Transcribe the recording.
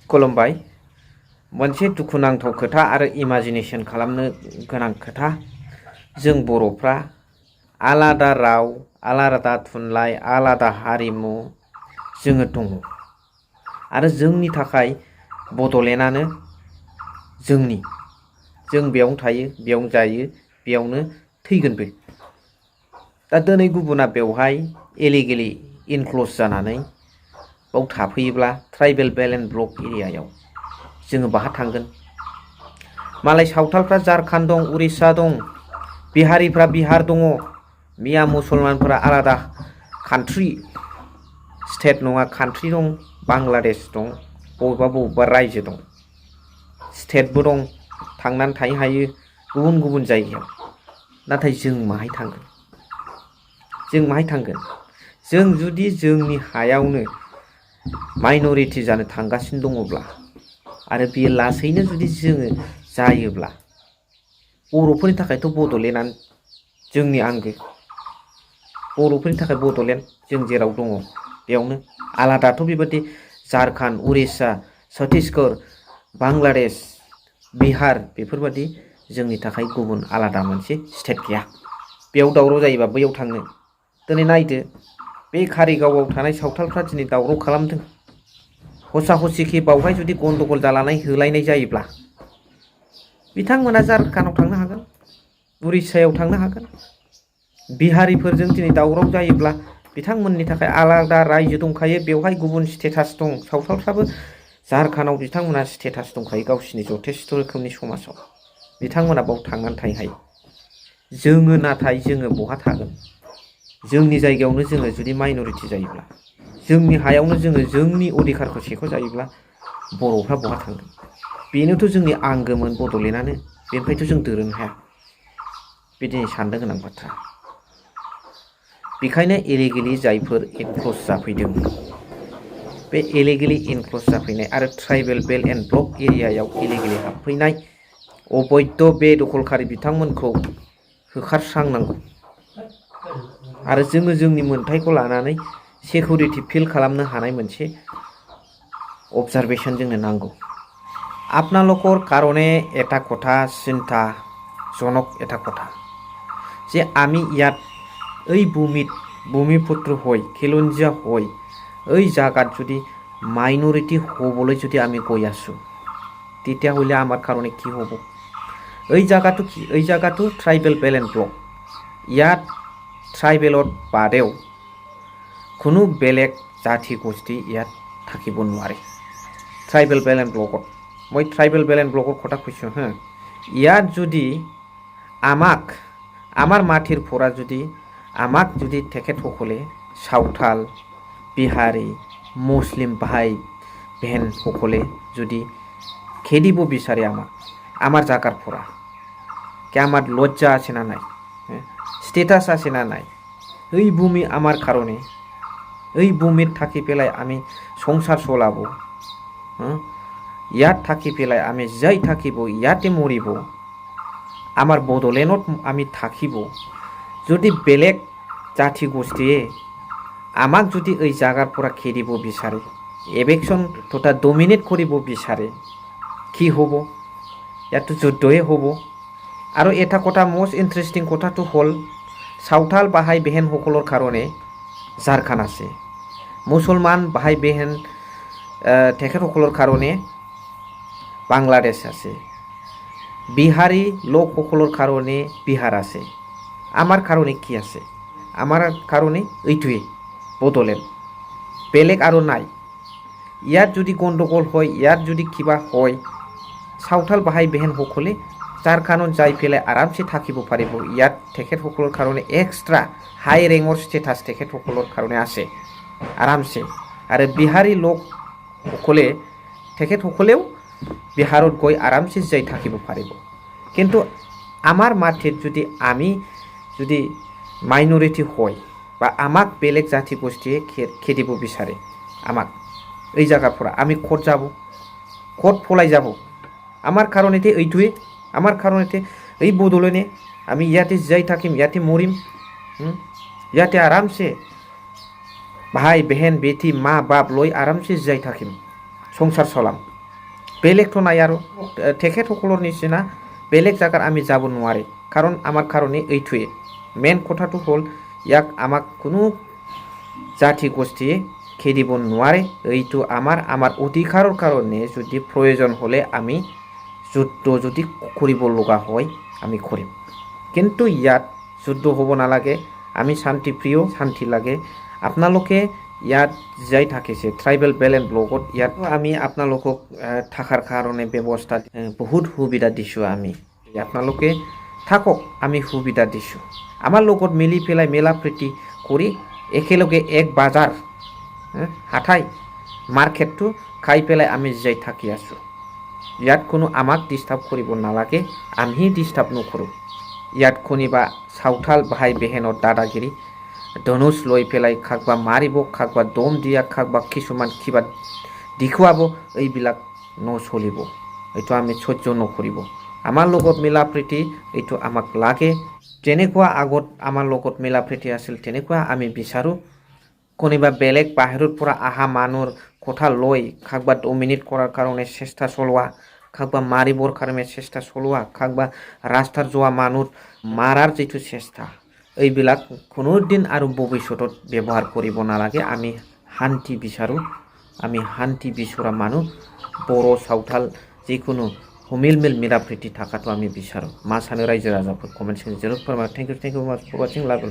खुलुमबाय। मोनसे दुखुनांथाव खोथा आरो इमाजिनेशन खालामनो गोनां खोथा, जों बर'फ्रा आलादा राव, आलादा थुनलाइ, आलादा हारिमु जोङो दङ आरो जोंनि थाखाय बड'लेण्डआनो जों बेयावनो थायो, बेयावनो जायो, बेयावनो थैगोनबो। दा दिनै गुबुना बेवहाय इलिगेलि इनक्ल'ज जानानै बाव थाफैयोब्ला ट्राइबेल बेल्ट एन्ड ब्लक एरियायाव जोङो बाहा थांगोन। मालाय सावथालफ्रा झारखन्ड दं, उरिष्या दं, बिहारिफ्रा बिहार दङ, मिया मुसलमानफ्रा आलादा कान्ट्रि, स्टेट नङा कान्ट्रि दं, बांलादेश दं, बबेबा रायजो दं, स्टेटबो दं, थांनानै थानो हायो गुबुन गुबुन जायगायाव। नाथाय जों माहाय थांगोन? जों जुदि जोंनि हायावनो माइन'रिटि जानो थांगासिनो दङब्ला आरो बेयो लासैनो जुदि जोङो जायोब्ला, बर'फोरनि थाखायथ' बड'लेण्डआनो जोंनि आंगो। बर'फोरनि थाखाय बड'लेण्ड, जों जेराव दङ बेयावनो आलादाथ' बेबादि झारखन्ड, उरिष्या, छत्तीसगढ़, बांलादेश, बिहार बेफोरबादि जोंनि थाखाय गुबुन आलादा मोनसे स्टेट गैया। बेयाव दावराव जायोबा बैयाव थांनो। दिनै नायदो, बे कारिगावआव थानाय सावथालफ्रा दिनै दावराव खालामदों। हसा हसिखि बावहाय जुदि गन्दगल जालानाय होलायनाय जायोब्ला बिथांमोना झारखन्डआव थांनो हागोन, उरिष्यायाव थांनो हागोन। बिहारिफोरजों दिनै दावराव जायोब्ला बिथांमोननि थाखाय आलादा रायजो दंखायो, बेवहाय गुबुन स्टेटास दं। सावथालफ्राबो झारखन्डआव बिथांमोना स्टेटास दंखायो गावसिनि जथेस्थ' रोखोमनि समाजाव, बिथांमोना बाव थांनानै थानो हायो। नाथाय जोङो बहा थागोन? जोंनि जायगायावनो जोङो जुदि माइन'रिटि जायोब्ला, जोंनि हायावनो जोङो जोंनि अधिकारखौ सेख'जायोब्ला बर'फ्रा बहा थांगोन? बेनोथ' जोंनि आंगोमोन बड'लेण्डआनो, बेनिफ्रायथ' जों दोरोनो हाया। बे दिनै साननो गोनां बाथ्रा। बेखायनो इलिगेलि जायफोर इनक्ल'ज जाफैदों, बे इलिगेलि इनक्ल'ज जाफैनाय आरो ट्राइबेल बेल्ट एन्ड ब्लक एरियायाव इलिगेलि हाबफैनाय अबैध बे दखलखारि बिथांमोनखौ होखारस्रांनांगौ आरो जोङो जोंनि मोन्थायखौ लानानै सिकिउरिटि फिल खालामनो हानाय मोनसे অবজারভেশন जोंनो नांगौ। আপনালোকৰ কাৰণে এটা কথা চিন্তাজনক এটা কথা যে আমি ইয়াত এই ভূমিপুত্ৰ হৈ খিলঞ্জীয়া হৈ এই জাগাত যদি মাইনৰিটি হ'বলৈ যদি আমি গৈ আছোঁ, তেতিয়াহ'লে আমাৰ কাৰণে কি হ'ব? এই জাগাটো ট্ৰাইবেল বেল্ট এণ্ড ব্লক। ইয়াত ট্ৰাইবেলত বাদেও কোনো বেলেগ জাতি গোষ্ঠী ইয়াত থাকিব নোৱাৰে। ট্ৰাইবেল বেল্ট এণ্ড ব্লকত মই ট্ৰাইবেল বেল্ট এণ্ড ব্লকৰ কথা কৈছোঁ হা। ইয়াত যদি আমাৰ মাটিৰ পৰা যদি তেখেতসকলে সাঁওতাল, বিহাৰী, মুছলিম ভাই বেহেনসকলে যদি খেদিব বিচাৰে আমাৰ জাগাৰ পৰা, কি আমাৰ লজ্জা আছে না নাই? স্টেটাস আছে না নাই? এই ভূমি আমার কারণে, এই ভূমিত থাকি পেলাই আমি সংসার চলাব, ইয়াত থাকি পেলাই আমি যাই থাকিব, ইয়াতে মৰিব, আমাৰ বড়োলেণ্ডত আমি থাকিব। যদি বেলেগ জাতি গোষ্ঠীয়ে আমাক যদি এই জাগাৰ পৰা খেদিব বিচাৰে, এভেকশ্যন তথা ডমিনেট কৰিব বিচাৰে, কি হ'ব? ইয়াতো যুদ্ধহে হ'ব। আৰু এটা কথা মষ্ট ইণ্টাৰেষ্টিং কথাটো হ'ল, সাঁওতাল ভাই বেহেনসকলৰ কাৰণে झारखन्ड আছে, মুছলমান ভাই বেহেন তেখেতসকলৰ কাৰণে বাংলাদেশ আছে, বিহাৰী লোকসকলৰ কাৰণে বিহাৰ আছে। আমাৰ কাৰণে কি আছে? আমাৰ কাৰণে এইটোৱে বড়োলেণ্ড, বেলেগ আৰু নাই। ইয়াত যদি গণ্ডগোল হয়, ইয়াত যদি কিবা হয়, সাঁওতাল ভাই বেহেনসকলে झारखन्डত যাই পেলাই আৰামছে থাকিব পাৰিব। ইয়াত তেখেতসকলৰ কাৰণে এক্সট্ৰা হাই ৰেঙৰ ষ্টেটাছ তেখেতসকলৰ কাৰণে আছে আৰামছে। আৰু বিহাৰী তেখেতসকলেও বিহাৰত গৈ আৰামছে যাই থাকিব পাৰিব। কিন্তু আমাৰ মাটিত আমি যদি মাইনৰিটি হয় বা আমাক বেলেগ জাতি গোষ্ঠীয়ে খেদিব বিচাৰে, আমাক এই জায়গাৰ পৰা আমি ক'ত যাব? ক'ত পলাই যাব? আমাৰ কাৰণেতে এইটোৱে, আমাৰ কাৰণেতে এই বড়োলেণ্ডে আমি ইয়াতে যাই থাকিম, ইয়াতে মৰিম, ইয়াতে আৰামছে ভাই বেহেন বেটি মা বাপ লৈ আৰামছে যাই থাকিম, সংসাৰ চলাম। বেলেগতো নাই আৰু তেখেতসকলৰ নিচিনা বেলেগ জাগাত আমি যাব নোৱাৰে কাৰণ আমাৰ কাৰণে এইটোৱে মেইন কথাটো হ'ল ইয়াক আমাক কোনো জাতি গোষ্ঠীয়ে খেদিব নোৱাৰে এইটো আমাৰ অধিকাৰৰ কাৰণে যদি প্ৰয়োজন হ'লে আমি যুদ্ধ যদি কৰিব লগা হয় আমি কৰিম কিন্তু ইয়াত যুদ্ধ হ'ব নালাগে আমি শান্তিপ্ৰিয় শান্তি লাগে আপোনালোকে ইয়াত যাই থাকিছে ট্ৰাইবেল বেলেঞ্চ ব্লকত ইয়াত আমি আপোনালোকক থাকাৰ কাৰণে ব্যৱস্থা বহুত সুবিধা দিছোঁ আমি আপোনালোকে থাকক আমি সুবিধা দিছোঁ আমাৰ লগত মিলি পেলাই মেলা প্ৰীতি কৰি একেলগে এক বাজাৰ হাঠাই মাৰ্কেটটো খাই পেলাই আমি যাই থাকি আছোঁ ইয়াত কোনো আমাক ডিষ্টাৰ্ব কৰিব নালাগে আমি ডিষ্টাৰ্ব নকৰোঁ ইয়াত কোনোবা সাঁওতাল ভাই বেহেনৰ দাদাগিৰি ধনুষ লৈ পেলাই কাকবা মাৰিব কাকবা দম দিয়া কাকবা কিছুমান কিবা দেখুৱাব এইবিলাক নচলিব এইটো আমি সহ্য নকৰিব আমাৰ লগত মিলা প্ৰীতি এইটো আমাক লাগে যেনেকুৱা আগত আমাৰ লগত মিলা প্ৰীতি আছিল তেনেকুৱা আমি বিচাৰোঁ কোনোবা বেলেগ বাহিৰৰ পৰা অহা মানুহৰ কথা লৈ কাকবা ডমিনেট কৰাৰ কাৰণে চেষ্টা চলোৱা কাকবা মাৰিবৰ কাৰণে চেষ্টা চলোৱা কাকবা ৰাস্তাত যোৱা মানুহ মাৰাৰ যিটো চেষ্টা এইবিলাক কোনোদিন আৰু ভৱিষ্যতত ব্যৱহাৰ কৰিব নালাগে আমি শান্তি বিচাৰোঁ আমি শান্তি বিচৰা মানুহ বড়ো সাঁওতাল যিকোনো মিল মিলা প্ৰীতি থাকাটো আমি বিচাৰোঁ মা সানো ৰাইজো ৰাজাफोर কমেन्ट सेक्सनाव जोबोद फोरमाय थेंक इउ माच फर वाचिं लाभ